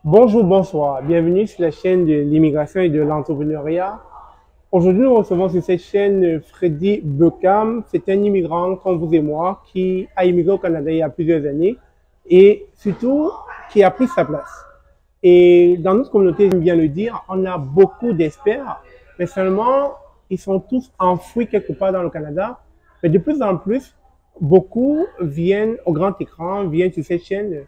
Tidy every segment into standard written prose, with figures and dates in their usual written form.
Bonjour, bonsoir. Bienvenue sur la chaîne de l'immigration et de l'entrepreneuriat. Aujourd'hui, nous recevons sur cette chaîne Freddy Beckham. C'est un immigrant comme vous et moi qui a immigré au Canada il y a plusieurs années et surtout qui a pris sa place. Et dans notre communauté, j'aime bien le dire, on a beaucoup d'experts, mais seulement ils sont tous enfouis quelque part dans le Canada. Mais de plus en plus, beaucoup viennent au grand écran, viennent sur cette chaîne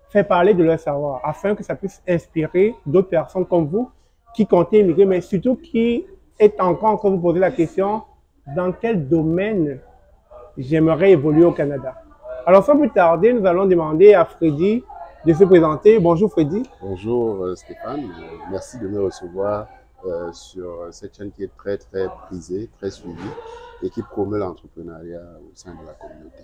faire parler de leur savoir afin que ça puisse inspirer d'autres personnes comme vous qui comptez immigrer, mais surtout qui est encore en train de vous poser la question dans quel domaine j'aimerais évoluer au Canada. Alors sans plus tarder, nous allons demander à Freddy de se présenter. Bonjour Freddy. Bonjour Stéphane, merci de me recevoir sur cette chaîne qui est très prisée, très suivie et qui promeut l'entrepreneuriat au sein de la communauté.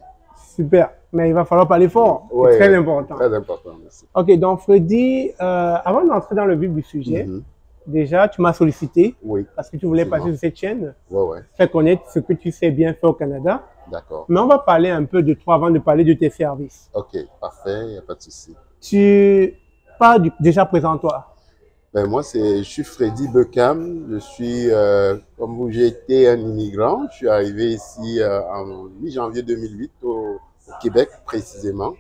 Super, mais il va falloir parler fort, Oui, c'est très important. très important, merci. Ok, donc Freddy, avant d'entrer dans le vif du sujet, déjà tu m'as sollicité Oui, parce que tu voulais passer effectivement. sur cette chaîne, Ouais, faire connaître ce que tu sais bien faire au Canada. d'accord. Mais on va parler un peu de toi avant de parler de tes services. Ok, parfait, il n'y a pas de souci. Tu pas déjà présente-toi. Ben, moi, je suis Freddy Beckham, je suis, comme vous, j'ai été un immigrant, je suis arrivé ici en mi-janvier 2008 au Québec précisément.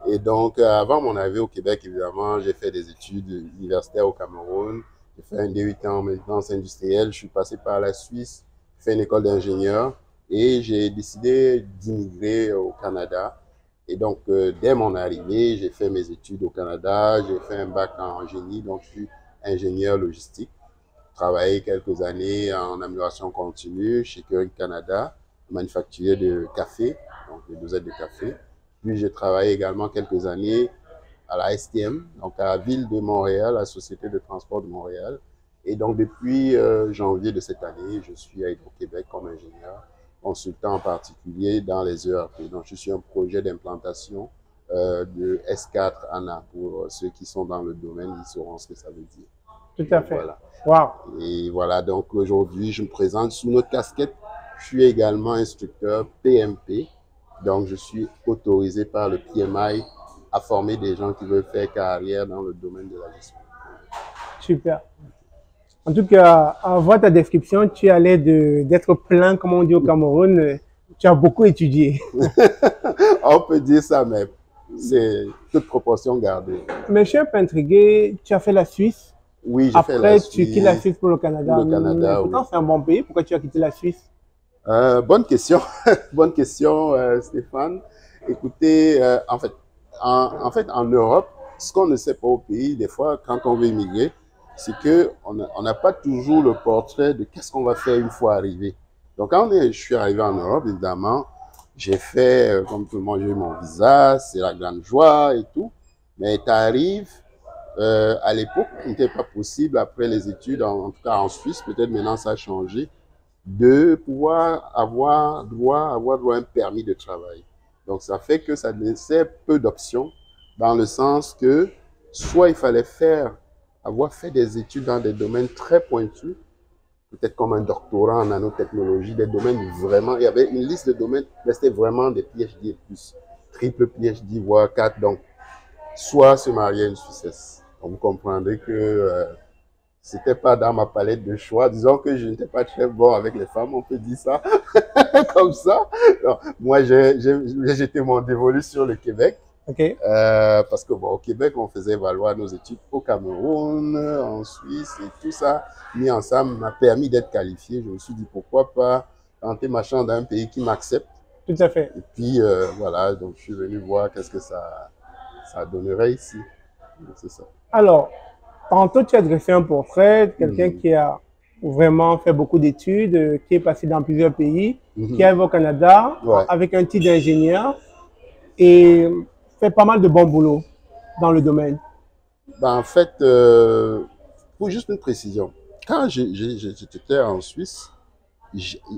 Et donc, avant mon arrivée au Québec, évidemment, j'ai fait des études universitaires au Cameroun. J'ai fait un DUT en maintenance industrielle. Je suis passé par la Suisse, j'ai fait une école d'ingénieur et j'ai décidé d'immigrer au Canada. Et donc, dès mon arrivée, j'ai fait mes études au Canada. J'ai fait un bac en génie, donc je suis ingénieur logistique. J'ai travaillé quelques années en amélioration continue chez Keurig Canada, manufacturier de café, donc des dosettes de café. Puis j'ai travaillé également quelques années à la STM, donc à la ville de Montréal, la Société de transport de Montréal. Et donc depuis janvier de cette année, je suis à Hydro-Québec comme ingénieur, consultant en particulier dans les ERP. Donc je suis un projet d'implantation de S4 ANA. Pour ceux qui sont dans le domaine, ils sauront ce que ça veut dire. Tout à Donc fait. voilà. Wow. Et voilà, donc aujourd'hui, je me présente sous notre casquette. Je suis également instructeur PMP. Donc, je suis autorisé par le PMI à former des gens qui veulent faire carrière dans le domaine de la gestion. Super. En tout cas, en voir ta description, tu as l'air d'être plein, comme on dit au Cameroun. Tu as beaucoup étudié. On peut dire ça, mais c'est toute proportion gardée. Mais je suis un peu intrigué. Tu as fait la Suisse. Oui, j'ai fait la Après, tu quittes la Suisse, Suisse pour le Canada. le Canada, oui. Pourtant, c'est un bon pays. Pourquoi tu as quitté la Suisse? Bonne question, bonne question, Stéphane. Écoutez, en Europe, ce qu'on ne sait pas au pays, des fois, quand on veut immigrer, c'est que on n'a pas toujours le portrait de qu'est-ce qu'on va faire une fois arrivé. Donc, je suis arrivé en Europe, évidemment, j'ai fait, comme tout le monde, j'ai eu mon visa, c'est la grande joie et tout. Mais tu arrives, à l'époque, il n'était pas possible, après les études, en tout cas en Suisse, peut-être maintenant ça a changé, de pouvoir avoir droit à un permis de travail. Donc, ça fait que ça laissait peu d'options, dans le sens que soit il fallait avoir fait des études dans des domaines très pointus, peut-être comme un doctorat en nanotechnologie, des domaines vraiment, il y avait une liste de domaines, mais c'était vraiment des PhD et plus, triple PhD, voire 4. Donc, soit se marier à une Suissesse. Donc, vous comprendrez que c'était pas dans ma palette de choix. Disons que je n'étais pas très bon avec les femmes, on peut dire ça, comme ça. Non, moi, j'ai jeté mon dévolu sur le Québec. OK. Parce que bon, au Québec, on faisait valoir nos études au Cameroun, en Suisse et tout ça, mis ensemble, m'a permis d'être qualifié. Je me suis dit pourquoi pas tenter ma chance dans un pays qui m'accepte. Tout à fait. Et puis voilà, donc je suis venu voir qu'est-ce que ça donnerait ici. C'est ça. Alors, tantôt, tu as dressé un portrait de quelqu'un qui a vraiment fait beaucoup d'études, qui est passé dans plusieurs pays, qui arrive au Canada Ouais. avec un titre d'ingénieur et fait pas mal de bon boulot dans le domaine. Ben, en fait, pour juste une précision, quand j'étais en Suisse,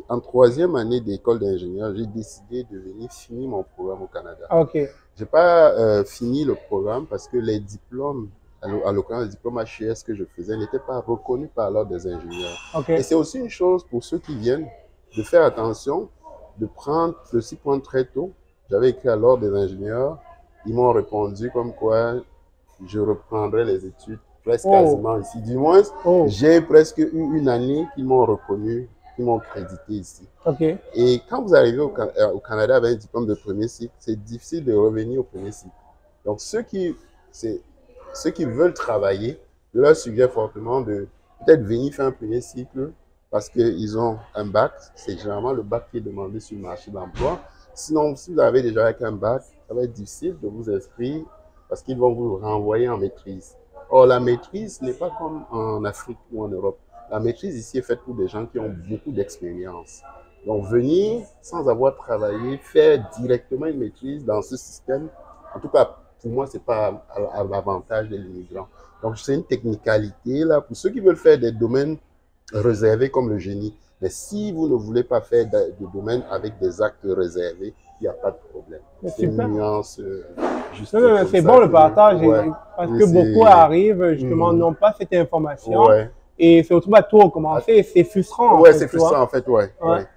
en troisième année d'école d'ingénieur, j'ai décidé de venir finir mon programme au Canada. OK. J'ai pas fini le programme parce que les diplômes, à l'occurrence les diplômes HES que je faisais, n'étaient pas reconnus par l'ordre des ingénieurs. OK. Et c'est aussi une chose pour ceux qui viennent de faire attention, de s'y prendre très tôt. J'avais écrit à l'ordre des ingénieurs, ils m'ont répondu comme quoi je reprendrai les études presque Oh. quasiment ici. Du moins, Oh. j'ai presque eu une année qu'ils m'ont reconnu, qu'ils m'ont crédité ici. OK. Et quand vous arrivez au Canada avec un diplôme de premier cycle, c'est difficile de revenir au premier cycle. Donc, ceux qui veulent travailler, je leur suggère fortement de peut-être venir faire un premier cycle parce qu'ils ont un bac. C'est généralement le bac qui est demandé sur le marché de l'emploi. Sinon, si vous avez déjà avec un bac, ça va être difficile de vous inscrire parce qu'ils vont vous renvoyer en maîtrise. Or, la maîtrise n'est pas comme en Afrique ou en Europe. La maîtrise ici est faite pour des gens qui ont beaucoup d'expérience. Donc, venir sans avoir travaillé, faire directement une maîtrise dans ce système, en tout cas, pour moi, ce n'est pas à l'avantage de l'immigrant. Donc, c'est une technicalité là pour ceux qui veulent faire des domaines réservés comme le génie. Mais si vous ne voulez pas faire de domaines avec des actes réservés, il n'y a pas de problème. C'est une nuance juste. C'est bon le partage, ouais. parce que beaucoup arrivent justement, n'ont pas cette information. Ouais. Et se retrouvent à tout recommencer, c'est frustrant. Ouais, c'est frustrant en fait, ouais.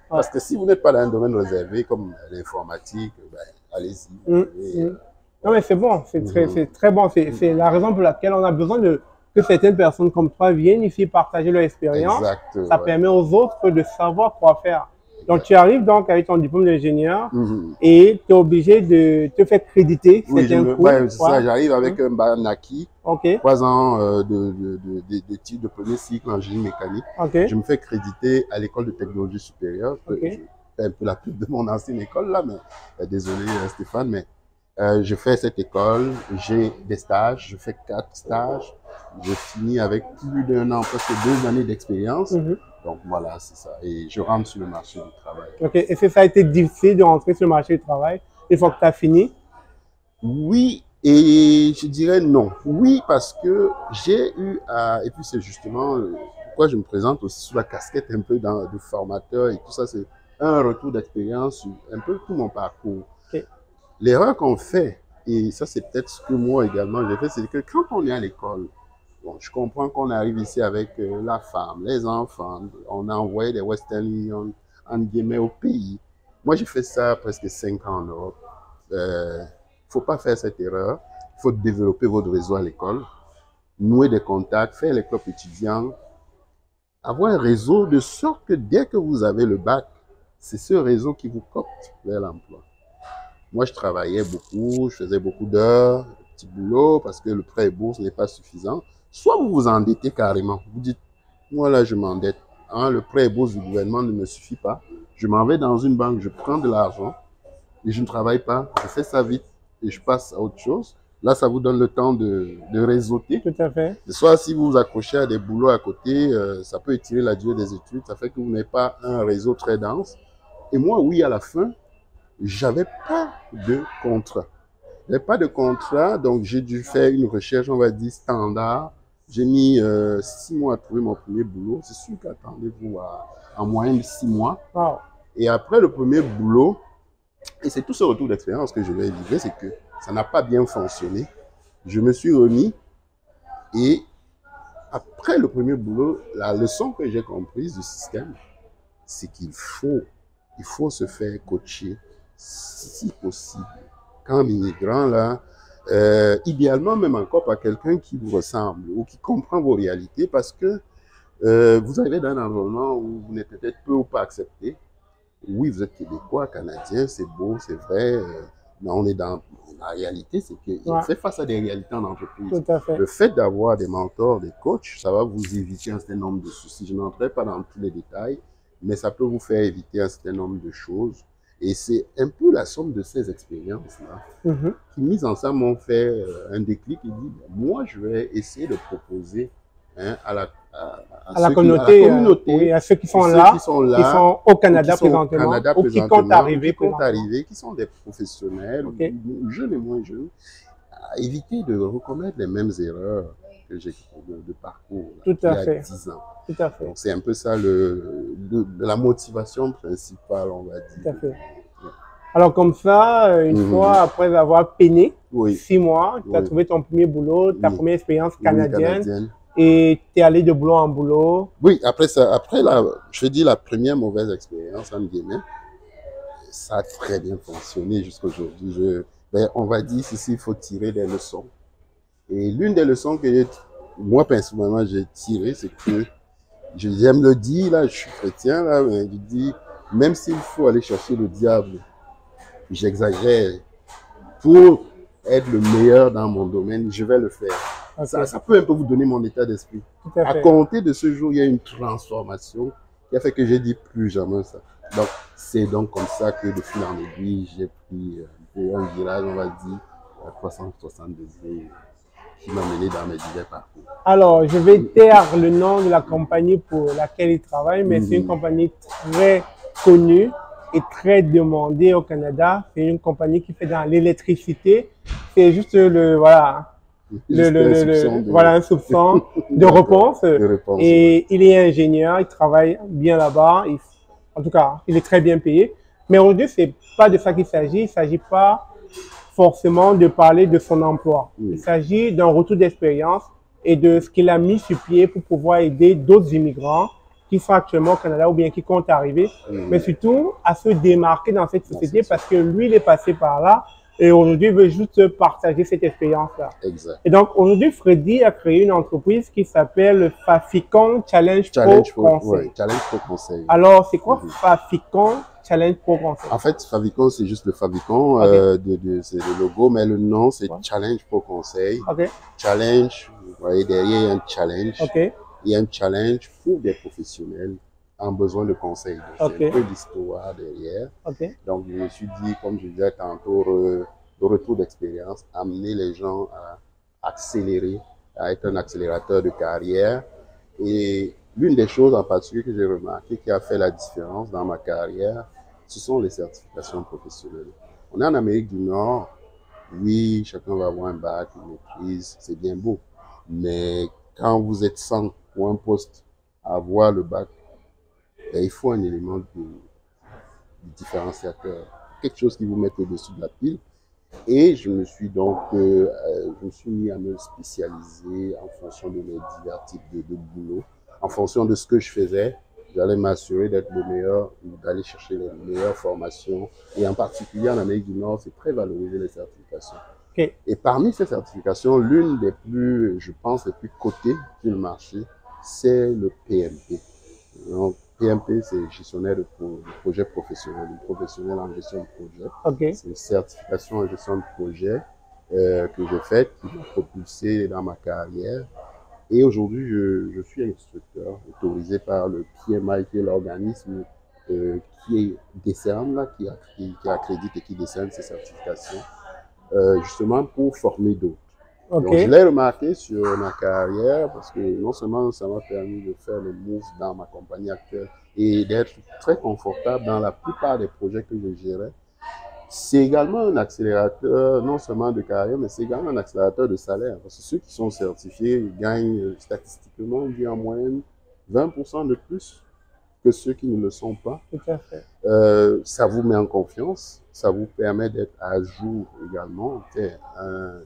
Parce que si vous n'êtes pas dans un domaine réservé comme l'informatique, ben, allez-y. Non mais c'est bon, c'est très bon. C'est la raison pour laquelle on a besoin que certaines personnes comme toi viennent ici partager leur expérience. Exact. Ça permet aux autres de savoir quoi faire. Donc, tu arrives donc avec ton diplôme d'ingénieur et tu es obligé de te faire créditer certains cours. Oui, c'est ça. J'arrive avec un bac acquis, 3 ans de premier cycle en génie mécanique. Je me fais créditer à l'école de technologie supérieure. Je fais un peu la pub de mon ancienne école là, mais désolé Stéphane, mais je fais cette école, j'ai des stages, je fais 4 stages. Je finis avec plus d'1 an, presque 2 années d'expérience. Donc voilà, c'est ça. Et je rentre sur le marché du travail. OK. Est-ce que ça a été difficile de rentrer sur le marché du travail une fois que tu as fini? Oui, et je dirais non. Oui, parce que j'ai eu à... Et puis c'est justement pourquoi je me présente aussi sous la casquette un peu de formateur et tout ça. C'est un retour d'expérience sur un peu tout mon parcours. L'erreur qu'on fait, et ça c'est peut-être ce que moi également j'ai fait, c'est que quand on est à l'école, bon, je comprends qu'on arrive ici avec la femme, les enfants, on a envoyé des Western Union, en guillemets, au pays. Moi, j'ai fait ça presque 5 ans en Europe. Il ne faut pas faire cette erreur. Il faut développer votre réseau à l'école, nouer des contacts, faire les clubs étudiants, avoir un réseau de sorte que dès que vous avez le bac, c'est ce réseau qui vous copte vers l'emploi. Moi, je travaillais beaucoup, je faisais beaucoup d'heures, petits boulots, parce que le prêt et bourse n'est pas suffisant. Soit vous vous endettez carrément. Vous dites, moi là, je m'endette. Hein, le prêt et bourse du gouvernement ne me suffit pas. Je m'en vais dans une banque, je prends de l'argent et je ne travaille pas. Je fais ça vite et je passe à autre chose. Là, ça vous donne le temps de réseauter. Tout à fait. Soit si vous vous accrochez à des boulots à côté, ça peut étirer la durée des études. Ça fait que vous n'avez pas un réseau très dense. Et moi, oui, à la fin, j'avais pas de contrat. J'avais pas de contrat, donc j'ai dû faire une recherche, on va dire, standard. J'ai mis 6 mois à trouver mon premier boulot. C'est sûr qu'attendez-vous en moyenne 6 mois. Wow. Et après le premier boulot, et c'est tout ce retour d'expérience que je vais vivre, c'est que ça n'a pas bien fonctionné. Je me suis remis et après le premier boulot, la leçon que j'ai comprise du système, c'est qu'il faut se faire coacher si possible. Quand immigrant, là, idéalement même encore par quelqu'un qui vous ressemble ou qui comprend vos réalités parce que vous arrivez dans un environnement où vous n'êtes peut-être peu ou pas accepté. Oui, vous êtes québécois, canadien, c'est beau, c'est vrai, mais on est dans la réalité, c'est qu'on fait face à des réalités en entreprise. Tout à fait. Le fait d'avoir des mentors, des coachs, ça va vous éviter un certain nombre de soucis. Je n'entrerai pas dans tous les détails, mais ça peut vous faire éviter un certain nombre de choses. Et c'est un peu la somme de ces expériences-là qui, mises ensemble, m'ont fait un déclic et dit, moi, je vais essayer de proposer à la communauté, oui, à ceux qui sont là, qui sont au Canada présentement, ou qui comptent arriver, qui sont des professionnels, jeunes et moins jeunes, à éviter de recommettre les mêmes erreurs que j'ai de parcours il y a 10 ans. Tout à fait. Donc c'est un peu ça la motivation principale, on va dire. Tout à fait. Alors comme ça, une fois après avoir peiné, 6 mois, tu as trouvé ton premier boulot, ta première expérience canadienne. Et tu es allé de boulot en boulot? Oui, après je dis la première mauvaise expérience, en guillemets, ça a très bien fonctionné jusqu'à aujourd'hui. On va dire ici, il faut tirer des leçons. Et l'une des leçons que moi, personnellement, j'ai tirées, c'est que j'aime le dire, là, je suis chrétien, là, mais je dis, même s'il faut aller chercher le diable, j'exagère, pour être le meilleur dans mon domaine, je vais le faire. Okay. Ça peut un peu vous donner mon état d'esprit. À compter de ce jour, il y a une transformation qui a fait que j'ai dit plus jamais ça. Donc, c'est donc comme ça que de fil en aiguille, j'ai pris un virage, on va dire, à 360 degrés, qui m'a mené dans mes divers parcours. Alors, je vais taire le nom de la compagnie pour laquelle il travaille, mais c'est une compagnie très connue et très demandée au Canada. C'est une compagnie qui fait dans l'électricité. C'est juste voilà, un soupçon de réponse. Et il est ingénieur, il travaille bien là-bas. En tout cas, il est très bien payé. Mais aujourd'hui, c'est pas de ça qu'il s'agit. Il s'agit pas forcément de parler de son emploi. Il s'agit d'un retour d'expérience et de ce qu'il a mis sur pied pour pouvoir aider d'autres immigrants qui sont actuellement au Canada ou bien qui comptent arriver, mais surtout à se démarquer dans cette société parce que lui, il est passé par là et aujourd'hui, il veut juste partager cette expérience-là. Et donc, aujourd'hui, Freddy a créé une entreprise qui s'appelle Faficon Challenge Pro Conseil. Ouais, Challenge Pro Conseil. Alors, c'est quoi Faficon Challenge Pro Conseil? En fait, Favicon, c'est juste le Favicon, c'est le logo, mais le nom, c'est Challenge Pro Conseil. Challenge, vous voyez derrière, il y a un challenge. Il y a un challenge pour des professionnels en besoin de conseils. C'est un peu l'histoire derrière. Donc, je me suis dit, comme je disais tantôt, le retour d'expérience, amener les gens à accélérer, à être un accélérateur de carrière. Et l'une des choses en particulier que j'ai remarqué qui a fait la différence dans ma carrière, ce sont les certifications professionnelles. On est en Amérique du Nord, oui, chacun va avoir un bac, une maîtrise, c'est bien beau. Mais quand vous êtes 100 pour un poste à avoir le bac, ben, il faut un élément de différenciateur, quelque chose qui vous mette au-dessus de la pile. Et je me suis donc je me suis mis à me spécialiser en fonction de mes divers types de boulot. En fonction de ce que je faisais, j'allais m'assurer d'être le meilleur, d'aller chercher les meilleures formations. Et en particulier en Amérique du Nord, c'est très valorisé les certifications. Et parmi ces certifications, l'une des plus, je pense, les plus cotées sur le marché, c'est le PMP. Donc, PMP, c'est gestionnaire de projet professionnel, professionnel en gestion de projet. C'est une certification en gestion de projet que j'ai faite, qui m'a propulsé dans ma carrière. Et aujourd'hui, je suis instructeur autorisé par le PMI, qui est l'organisme qui décerne, là, qui accrédite et qui décerne ces certifications, justement pour former d'autres. Donc, je l'ai remarqué sur ma carrière parce que non seulement ça m'a permis de faire le move dans ma compagnie actuelle et d'être très confortable dans la plupart des projets que je gérais, c'est également un accélérateur, non seulement de carrière, mais c'est également un accélérateur de salaire. Parce que ceux qui sont certifiés ils gagnent statistiquement, on dit en moyenne 20% de plus que ceux qui ne le sont pas. Tout à fait. Ça vous met en confiance, ça vous permet d'être à jour également.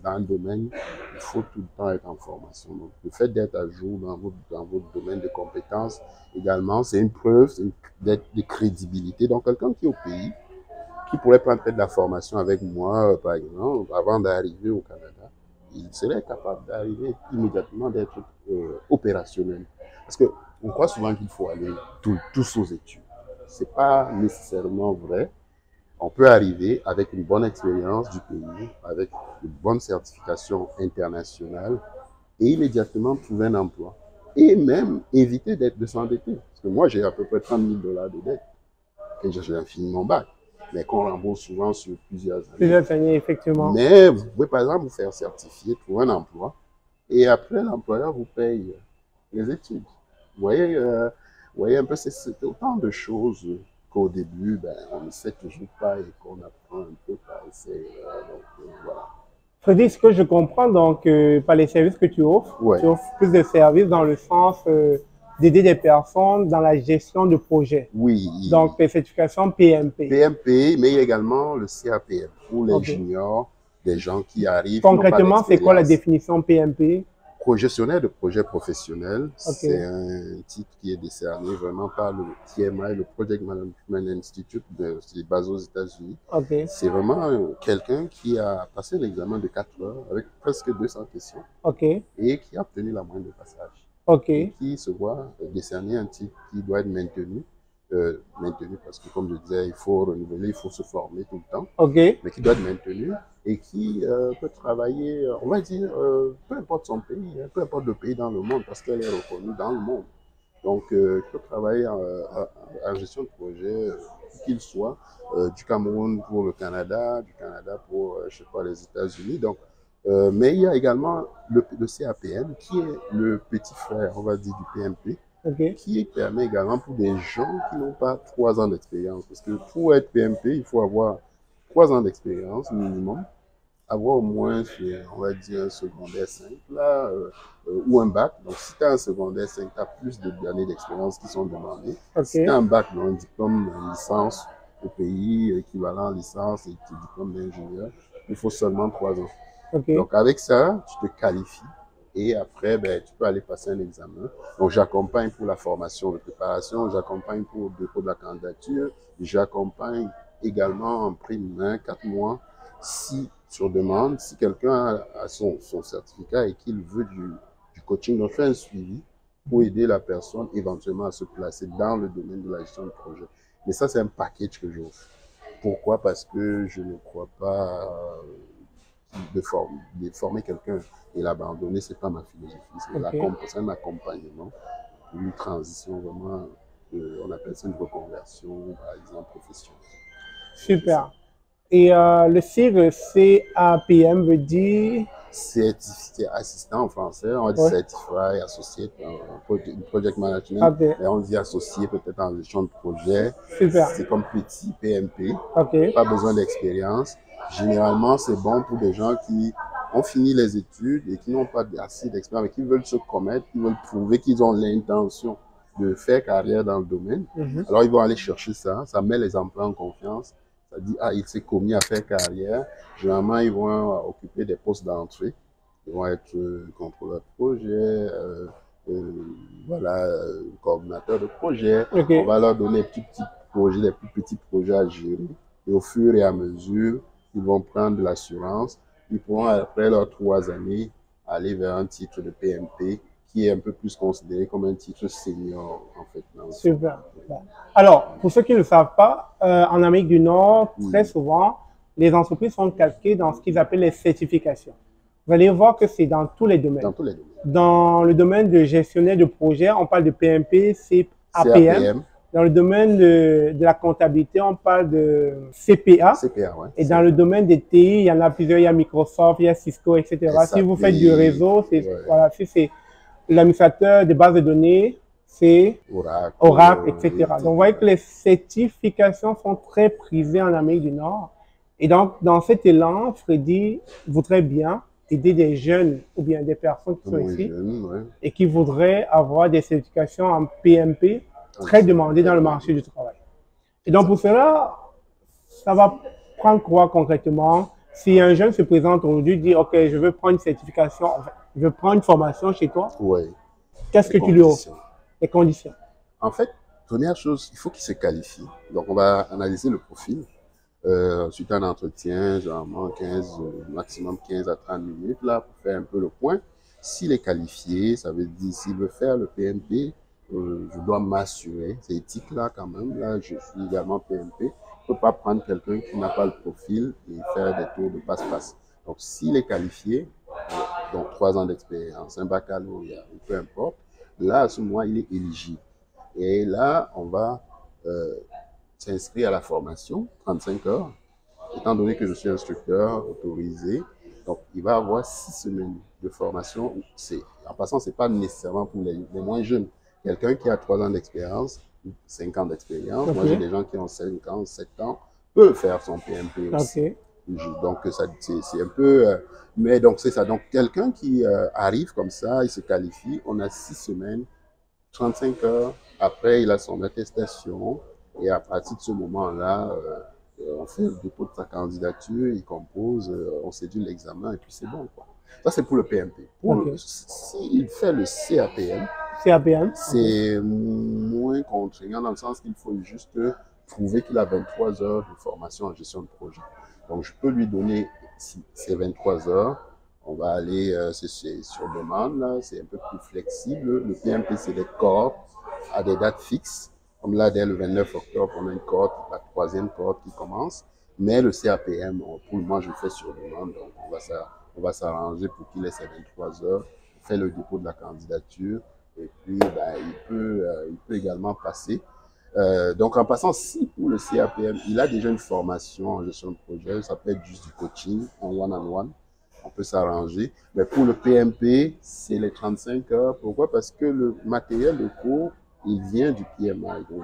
Dans un domaine, il faut tout le temps être en formation. Donc, le fait d'être à jour dans votre domaine de compétences également, c'est une preuve de crédibilité. Donc, quelqu'un qui est au pays, qui pourrait prendre peut-être de la formation avec moi, par exemple, avant d'arriver au Canada, il serait capable d'arriver immédiatement d'être opérationnel. Parce que on croit souvent qu'il faut aller tous aux études. Ce n'est pas nécessairement vrai. On peut arriver avec une bonne expérience du pays, avec une bonne certification internationale et immédiatement trouver un emploi. Et même éviter de s'endetter. Parce que moi, j'ai à peu près 30 000 $ de dette et j'ai fini mon bac. Mais qu'on rembourse souvent sur plusieurs années. Plusieurs années, effectivement. Mais vous pouvez par exemple vous faire certifier, trouver un emploi et après l'employeur vous paye les études. Vous voyez un peu, c'est autant de choses qu'au début, on ne sait toujours pas et qu'on apprend un peu par essai. Voilà. Freddy, ce que je comprends, donc, par les services que tu offres plus de services dans le sens d'aider des personnes dans la gestion de projets. Oui. Donc, les certifications PMP. PMP, mais il y a également le CAPM pour les juniors, des gens qui arrivent. Concrètement, c'est quoi la définition PMP? Gestionnaire de projet professionnel, Ok, c'est un titre qui est décerné vraiment par le TMI, le Project Management Institute, c'est basé aux États-Unis. ok, C'est vraiment quelqu'un qui a passé l'examen de 4 heures avec presque 200 questions ok, et qui a obtenu la moyenne de passage ok, et qui se voit décerner un titre qui doit être maintenu parce que, comme je disais, il faut renouveler, il faut se former tout le temps, ok, mais qui doit être maintenu et qui peut travailler, on va dire, peu importe son pays, hein, peu importe le pays dans le monde, parce qu'elle est reconnue dans le monde. Donc, il peut travailler en gestion de projet, qu'il soit, du Cameroun pour le Canada, du Canada pour, je sais pas, les États-Unis. Donc, mais il y a également le CAPM, qui est le petit frère, on va dire, du PMP, ok, qui permet également pour des gens qui n'ont pas 3 ans d'expérience. Parce que pour être PMP, il faut avoir 3 ans d'expérience minimum, avoir au moins, on va dire, un secondaire 5 là, ou un bac. Donc, si tu as un secondaire 5, tu as plus d'années d'expérience qui sont demandées. Si tu as ok, un bac, un diplôme, une licence au pays, équivalent licence et diplôme d'ingénieur, il faut seulement 3 ans. ok, Donc, avec ça, tu te qualifies et après, ben, tu peux aller passer un examen. Donc, j'accompagne pour la formation de préparation, j'accompagne pour le dépôt de la candidature, j'accompagne également en prime 4 mois si sur demande, si quelqu'un a son certificat et qu'il veut du coaching, donc je fais un suivi pour aider la personne éventuellement à se placer dans le domaine de la gestion de projet. Mais ça, c'est un package que j'offre. Pourquoi? Parce que je ne crois pas de former quelqu'un et l'abandonner, c'est pas ma philosophie. ok, C'est un accompagnement, une transition vraiment, on appelle ça une reconversion, par exemple, professionnelle. C'est ça. super. Et le sigle CAPM veut dire, Certifié assistant en français, on dit ouais, certified associate en project management, ok, mais on dit associé peut-être en gestion de projet. super, C'est comme petit PMP, ok, pas besoin d'expérience. Généralement, c'est bon pour des gens qui ont fini les études et qui n'ont pas assez d'expérience, mais qui veulent se commettre, qui veulent prouver qu'ils ont l'intention de faire carrière dans le domaine. mhm, Alors, ils vont aller chercher ça, ça met les emplois en confiance. Ça dit, ah, il s'est commis à faire carrière. Généralement, ils vont occuper des postes d'entrée. Ils vont être contrôleurs de projet, voilà, coordinateur de projet. ok, On va leur donner des petits projets, des plus petits projets à gérer. Et au fur et à mesure, ils vont prendre de l'assurance. Ils pourront, après leurs 3 années, aller vers un titre de PMP qui est un peu plus considéré comme un titre senior, en fait. Dans le fond. super. Bon. Alors, pour ceux qui ne le savent pas, en Amérique du Nord, très souvent, les entreprises sont calquées dans ce qu'ils appellent les certifications. Vous allez voir que c'est dans tous les domaines. Dans tous les domaines. Dans le domaine de gestionnaire de projet, on parle de PMP, CAPM. CAPM, Dans le domaine de la comptabilité, on parle de CPA. CPA, ouais. Et dans le domaine des TI, il y en a plusieurs. Il y a Microsoft, il y a Cisco, etc. Si vous faites du réseau, ouais. voilà, si c'est l'administrateur des bases de données, c'est Oracle, etc. Donc, vous voyez que les certifications sont très prisées en Amérique du Nord. Et donc, dans cet élan, Freddy voudrait bien aider des jeunes ou bien des personnes qui sont ici et qui voudraient avoir des certifications en PMP très demandées dans le marché du travail. Et donc, pour cela, ça va prendre quoi concrètement? Si un jeune se présente aujourd'hui, dit, OK, je veux prendre une certification, enfin, je veux prendre une formation chez toi, Ouais. qu'est-ce que tu lui offres? Les conditions. En fait, première chose, il faut qu'il se qualifie. Donc, on va analyser le profil. Suite à un entretien, généralement 15, maximum 15 à 30 minutes, là, pour faire un peu le point. S'il est qualifié, ça veut dire, s'il veut faire le PMP, je dois m'assurer, c'est éthique là quand même, là, je suis également PMP. Je ne peux pas prendre quelqu'un qui n'a pas le profil et faire des tours de passe-passe. Donc, s'il est qualifié, donc 3 ans d'expérience, un baccalauréat, peu importe, là, à ce moment, il est éligible. Et là, on va s'inscrire à la formation, 35 heures, étant donné que je suis instructeur autorisé. Donc, il va avoir 6 semaines de formation. En passant, ce n'est pas nécessairement pour les moins jeunes. Quelqu'un qui a 3 ans d'expérience, 5 ans d'expérience, moi j'ai des gens qui ont 5 ans, 7 ans, peut faire son PMP aussi. Donc, c'est un peu... mais donc, c'est ça. Donc, quelqu'un qui arrive comme ça, il se qualifie, on a 6 semaines, 35 heures, après il a son attestation, et à partir de ce moment-là, on fait le dépôt de sa candidature, il compose, on séduit l'examen, et puis c'est bon, quoi. Ça, c'est pour le PMP. S'il fait le CAPM, c'est moins contraignant dans le sens qu'il faut juste prouver qu'il a 23 heures de formation en gestion de projet. Donc, je peux lui donner ces 23 heures. On va aller sur demande, c'est un peu plus flexible. Le PMP, c'est des cohortes à des dates fixes. Comme là, dès le 29 octobre, on a une cohorte, la 3e cohorte qui commence. Mais le CAPM, pour le moment, je le fais sur demande. Donc, on va s'arranger pour qu'il ait ses 23 heures, faire le dépôt de la candidature. Et puis, il peut également passer. Donc, en passant, si pour le CAPM, il a déjà une formation en gestion de projet, ça peut être juste du coaching en one-on-one. On peut s'arranger. Mais pour le PMP, c'est les 35 heures. Pourquoi? Parce que le matériel de cours, il vient du PMI. Donc,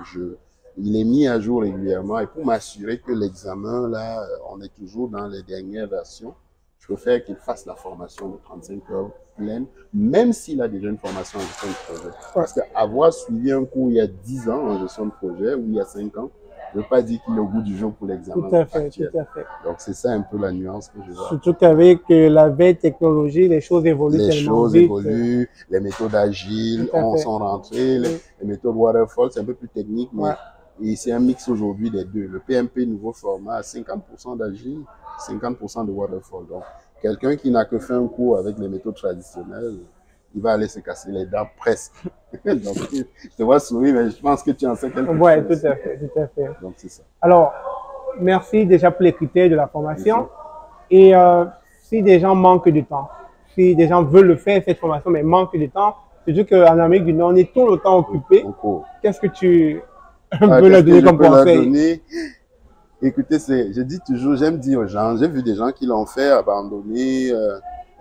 il est mis à jour régulièrement. Et pour m'assurer que l'examen, là, on est toujours dans les dernières versions, je préfère qu'il fasse la formation de 35 heures pleine, même s'il a déjà une formation en gestion de projet. Parce qu'avoir suivi un cours il y a 10 ans en gestion de projet, ou il y a 5 ans, ne veut pas dire qu'il est au bout du jour pour l'examen. Tout à fait, tout à fait. Donc, c'est ça un peu la nuance que je vois. Surtout qu'avec la veille technologie, les choses évoluent tellement vite. Les choses évoluent, les méthodes agiles sont rentrées, les méthodes waterfall, c'est un peu plus technique, mais c'est un mix aujourd'hui des deux. Le PMP, nouveau format, 50% d'agile, 50% de waterfall. Donc, quelqu'un qui n'a que fait un cours avec les méthodes traditionnelles, il va aller se casser les dents presque. Donc, je te vois sourire, mais je pense que tu en sais quelque chose. Oui, tout à fait, tout à fait. Donc, c'est ça. Alors, merci déjà pour les critères de la formation. Et si des gens manquent de temps, si des gens veulent le faire, cette formation, mais manquent de temps, c'est juste qu'en Amérique du Nord, on est tout le temps occupé. Qu'est-ce que tu peux leur donner comme conseil? Écoutez, je dis toujours, j'aime dire aux gens, j'ai vu des gens qui l'ont fait, abandonner,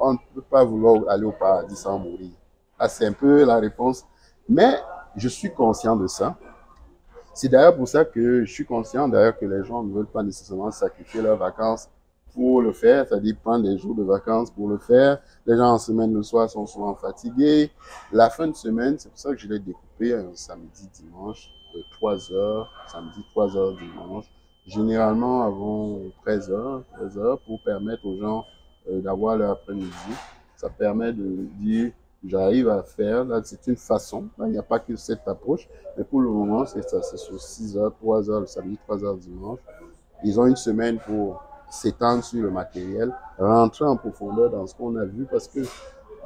on ne peut pas vouloir aller au paradis sans mourir. Ah, c'est un peu la réponse. Mais je suis conscient de ça. C'est d'ailleurs pour ça que je suis conscient d'ailleurs que les gens ne veulent pas nécessairement sacrifier leurs vacances pour le faire, c'est-à-dire prendre des jours de vacances pour le faire. Les gens en semaine le soir sont souvent fatigués. La fin de semaine, c'est pour ça que je l'ai découpé un samedi, dimanche, 3 heures, samedi, 3 heures, dimanche. Généralement avant 13 heures, pour permettre aux gens d'avoir leur après-midi. Ça permet de dire, j'arrive à faire, là c'est une façon, là, il n'y a pas que cette approche, mais pour le moment c'est ça, c'est sur 6 heures, 3 heures le samedi, 3 heures dimanche. Ils ont une semaine pour s'étendre sur le matériel, rentrer en profondeur dans ce qu'on a vu, parce que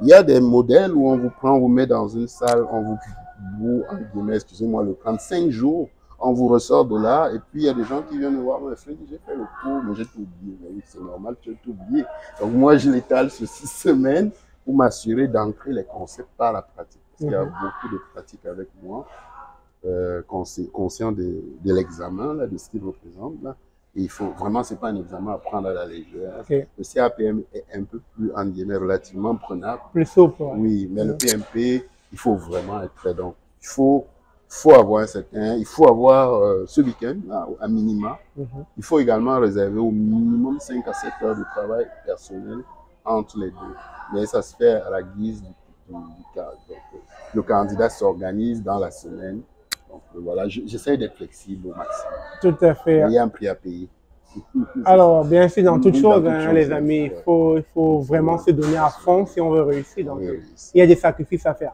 il y a des modèles où on vous prend, on vous met dans une salle, on vous excusez-moi, le 35 jours, on vous ressort de là, et puis il y a des gens qui viennent me voir, mais Freddy, j'ai fait le cours, mais j'ai tout oublié. Mais oui, c'est normal, tu as tout oublié. Donc moi, je l'étale sur 6 semaines pour m'assurer d'ancrer les concepts par la pratique. Parce qu'il y a beaucoup de pratiques avec moi, conscient de l'examen, de ce qu'il représente. Là. Et il faut vraiment, c'est pas un examen à prendre à la légère. Le CAPM est un peu plus, en guillemets, relativement prenable. Plus souple. Oui, mais le PMP, il faut vraiment être prêt. Donc, il faut avoir il faut avoir ce week-end, à minima. Il faut également réserver au minimum 5 à 7 heures de travail personnel entre les deux. Mais ça se fait à la guise du cadre. Donc, le candidat s'organise dans la semaine. Donc voilà, j'essaie d'être flexible au maximum. Tout à fait. Il y a un prix à payer. Alors, bien sûr, dans toute chose, les amis, il faut vraiment se donner à fond si on veut réussir. Donc, il y a des sacrifices à faire.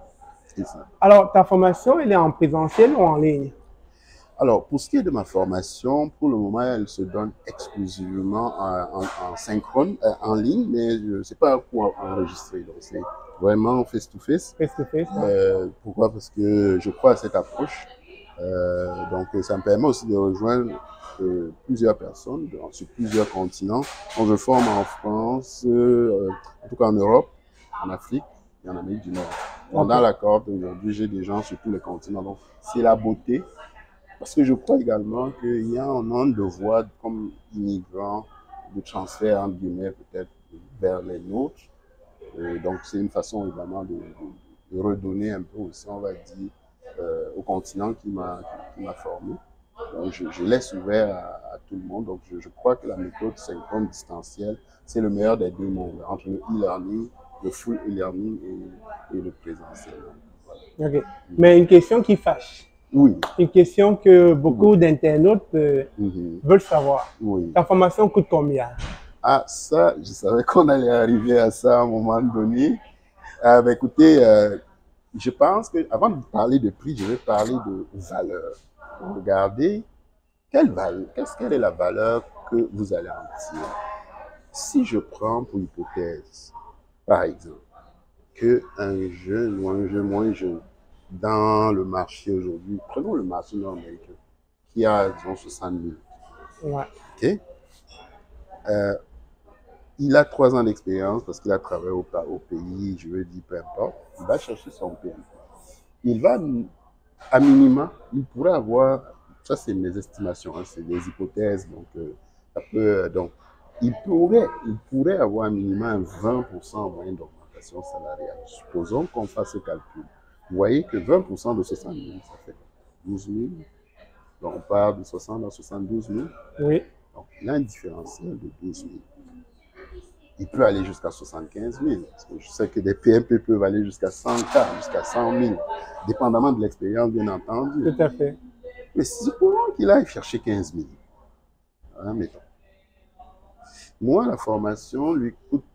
Alors, ta formation, elle est en présentiel ou en ligne? Alors, pour ce qui est de ma formation, pour le moment, elle se donne exclusivement en synchrone, en ligne, mais ce n'est pas un cours enregistré. Donc, c'est vraiment face-to-face. Pourquoi? Parce que je crois à cette approche. Donc, ça me permet aussi de rejoindre plusieurs personnes sur plusieurs continents. Donc, je forme en France, en tout cas en Europe, en Afrique et en Amérique du Nord. Dans la cohorte aujourd'hui, j'ai des gens sur tous les continents. Donc, c'est la beauté. Parce que je crois également qu'il y a un nombre de voies comme immigrants, de transfert, entre guillemets, peut-être vers les nôtres. Donc, c'est une façon évidemment de redonner un peu aussi, on va dire, au continent qui m'a formé. Donc, je laisse ouvert à tout le monde. Donc, je crois que la méthode synchrone distancielle, c'est le meilleur des deux mondes, entre le e-learning, le full e-learning et le présentiel. Voilà. Mais une question qui fâche. Oui. Une question que beaucoup d'internautes veulent savoir. Ta formation coûte combien? Ah, ça, je savais qu'on allait arriver à ça à un moment donné. Écoutez, je pense que avant de parler de prix, je vais parler de valeur. Regardez, quelle est la valeur que vous allez en tirer. Si je prends pour hypothèse, par exemple, qu'un jeune ou un jeune moins jeune dans le marché aujourd'hui, prenons le marché nord-américain, qui a, disons, 60 000. Ouais. OK? Il a 3 ans d'expérience parce qu'il a travaillé au pays, je veux dire, peu importe. Il va chercher son PMP. Il va, à minima, il pourrait avoir, ça c'est mes estimations, hein, c'est des hypothèses, donc ça peut, donc il pourrait avoir à minima un 20% en moyenne d'augmentation salariale. Supposons qu'on fasse ce calcul. Vous voyez que 20% de 60 000, ça fait 12 000. Donc on part de 60 à 72 000. Oui. Donc il a un différentiel de 12 000. Il peut aller jusqu'à 75 000. Parce que je sais que des PMP peuvent aller jusqu'à 100 000, jusqu'à 100 000, dépendamment de l'expérience, bien entendu. Tout à fait. Mais supposons qu'il aille chercher 15 000. Hein, mettons. Moi, la formation lui coûte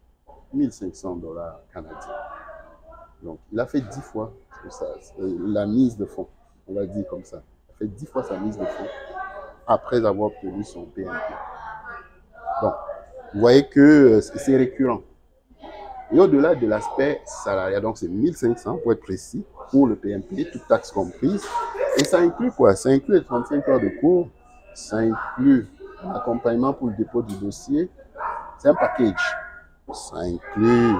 1 500 $ canadiens. Donc, il a fait 10 fois la mise de fonds. On va dire comme ça. Il a fait 10 fois sa mise de fonds après avoir obtenu son PMP. Donc, vous voyez que c'est récurrent. Et au-delà de l'aspect salarial, donc c'est 1 500 pour être précis, pour le PMP, toute taxe comprise. Et ça inclut quoi? Ça inclut les 35 heures de cours, ça inclut l'accompagnement pour le dépôt du dossier, c'est un package. Ça inclut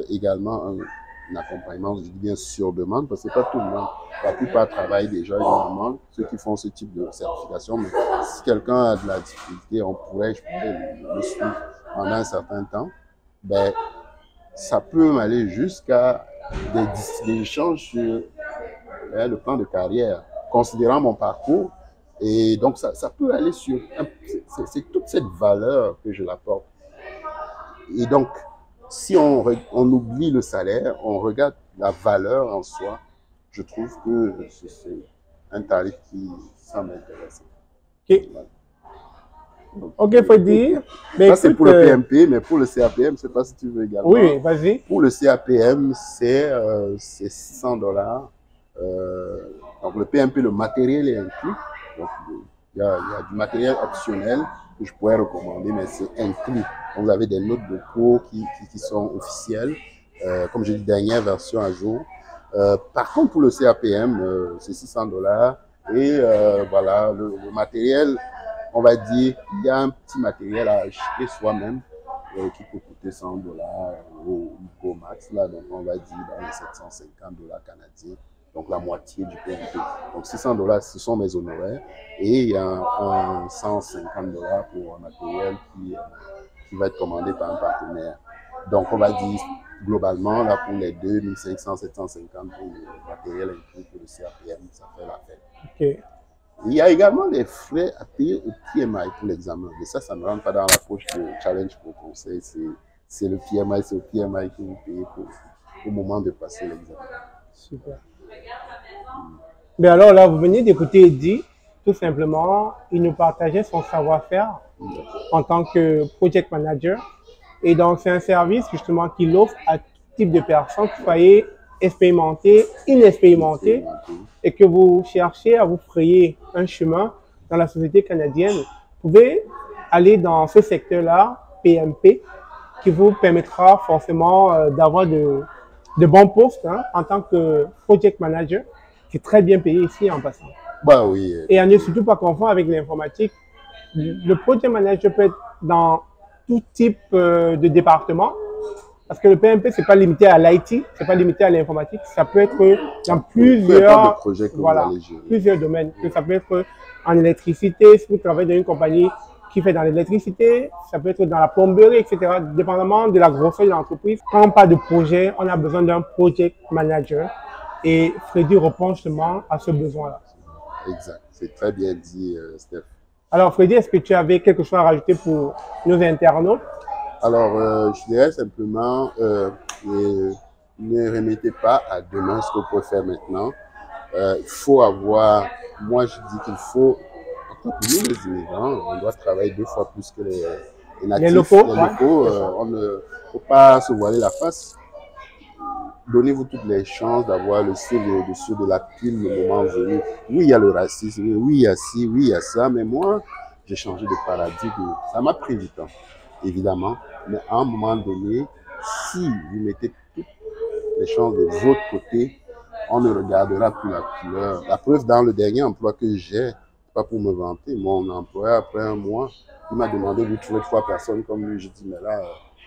également un accompagnement, je dis bien sur demande, parce que c'est pas tout le monde. La plupart travaillent déjà énormément, ceux qui font ce type de certification, mais si quelqu'un a de la difficulté, je pourrais le suivre pendant un certain temps. Ben, ça peut aller jusqu'à des échanges sur le plan de carrière, considérant mon parcours. Et donc, ça peut aller sur... C'est toute cette valeur que je l'apporte. Et donc, si on oublie le salaire, on regarde la valeur en soi, je trouve que c'est un tarif qui semble intéressant. OK. Voilà. OK, faut dire. Ça, c'est pour le PMP, mais pour le CAPM, je ne sais pas si tu veux également. Oui, vas-y. Pour le CAPM, c'est 600 $. Donc, le PMP, le matériel est inclus. Donc, il y a du matériel optionnel que je pourrais recommander, mais c'est inclus. Donc, vous avez des notes de cours qui sont officielles. Comme je dis, dernière version à jour. Par contre, pour le CAPM, c'est 600 $. Et voilà, le matériel, on va dire, il y a un petit matériel à acheter soi-même qui peut coûter 100 $ au max, là, donc on va dire dans les 750 $ canadiens, donc la moitié du PMP. Donc 600 $, ce sont mes honoraires, et il y a un 150 $ pour un matériel qui va être commandé par un partenaire. Donc on va dire globalement, là pour les deux, 1500, 750 pour le matériel inclus pour le CAPM, ça fait l'affaire. OK. Il y a également les frais à payer au PMI pour l'examen. Mais ça ne rentre pas dans la poche de Challenge pour conseil. C'est le PMI, c'est au PMI que vous payez au moment de passer l'examen. Super. Mais alors là, vous venez d'écouter Eddie, tout simplement, il nous partageait son savoir-faire en tant que project manager. Et donc, c'est un service justement qu'il offre à tout type de personnes, que vous soyez expérimentés, inexpérimentés, et que vous cherchez à vous frayer un chemin dans la société canadienne. Vous pouvez aller dans ce secteur-là, PMP, qui vous permettra forcément d'avoir de bons postes en tant que project manager, qui est très bien payé ici en passant. Bah oui. Et à ne surtout pas confondre avec l'informatique. Le project manager peut être dans tout type de département, parce que le PMP, c'est pas limité à l'IT, c'est pas limité à l'informatique, ça peut être dans plusieurs, voilà, plusieurs domaines. Ça peut être en électricité, si vous travaillez dans une compagnie qui fait dans l'électricité, ça peut être dans la plomberie, etc. Dépendamment de la grosseur de l'entreprise. Quand on parle de projet, on a besoin d'un project manager. Et Freddy répond justement à ce besoin-là. Exact, c'est très bien dit, Steph. Alors Freddy, est-ce que tu avais quelque chose à rajouter pour nos internautes? Alors, je dirais simplement, ne remettez pas à demain ce que vous pouvez faire maintenant. Il faut avoir, moi je dis qu'il faut, pour nous les immigrants, on doit travailler 2 fois plus que et natifs. Les locaux, On ne faut pas se voiler la face. Donnez-vous toutes les chances d'avoir le ciel au-dessus de la pile le moment venu. Oui, il y a le racisme, oui, il y a ci, oui, il y a ça, mais moi, j'ai changé de paradigme. Ça m'a pris du temps, évidemment, mais à un moment donné, si vous mettez toutes les chances de votre côté, on ne regardera plus la couleur. La preuve, dans le dernier emploi que j'ai, pas pour me vanter, mon employeur, après un mois, il m'a demandé de trouver 3 personnes comme lui. Je dis, mais là,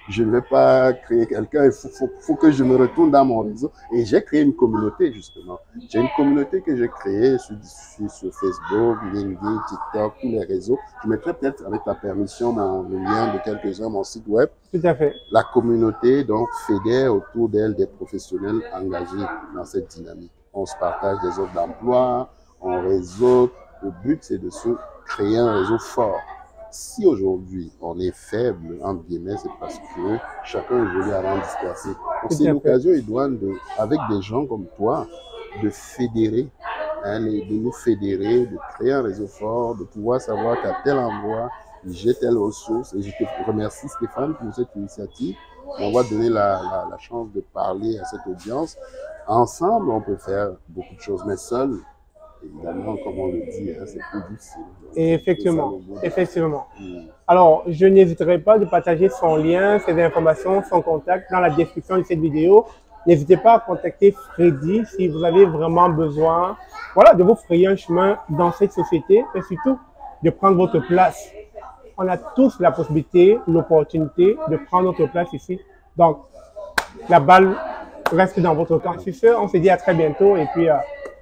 je ne vais pas créer quelqu'un, il faut que je me retourne dans mon réseau. Et j'ai créé une communauté, justement. J'ai une communauté que j'ai créée sur Facebook, LinkedIn, TikTok, tous les réseaux. Je mettrai peut-être, avec ta permission, le lien de quelques-uns, mon site web. Tout à fait. La communauté, donc, fédère autour d'elle des professionnels engagés dans cette dynamique. On se partage des offres d'emploi, on réseau. Le but, c'est de se créer un réseau fort. Si aujourd'hui on est faible, entre guillemets, c'est parce que chacun évolue avant de se placer. Donc c'est l'occasion, Edouane, avec des gens comme toi, de fédérer, de nous fédérer, de créer un réseau fort, de pouvoir savoir qu'à tel endroit, j'ai telle ressource. Et je te remercie, Stéphane, pour cette initiative. On va donner la chance de parler à cette audience. Ensemble, on peut faire beaucoup de choses, mais seul, évidemment, comme on le dit, hein, c'est plus difficile. Et effectivement. Alors, je n'hésiterai pas de partager son lien, ses informations, son contact dans la description de cette vidéo. N'hésitez pas à contacter Freddy si vous avez vraiment besoin, voilà, de vous frayer un chemin dans cette société, et surtout de prendre votre place. On a tous la possibilité, l'opportunité de prendre notre place ici. Donc, la balle reste dans votre camp. Sur ce, on se dit à très bientôt. Et puis,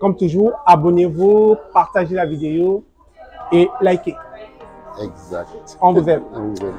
comme toujours, abonnez-vous, partagez la vidéo et likez. Exact. On vous aime. On vous aime.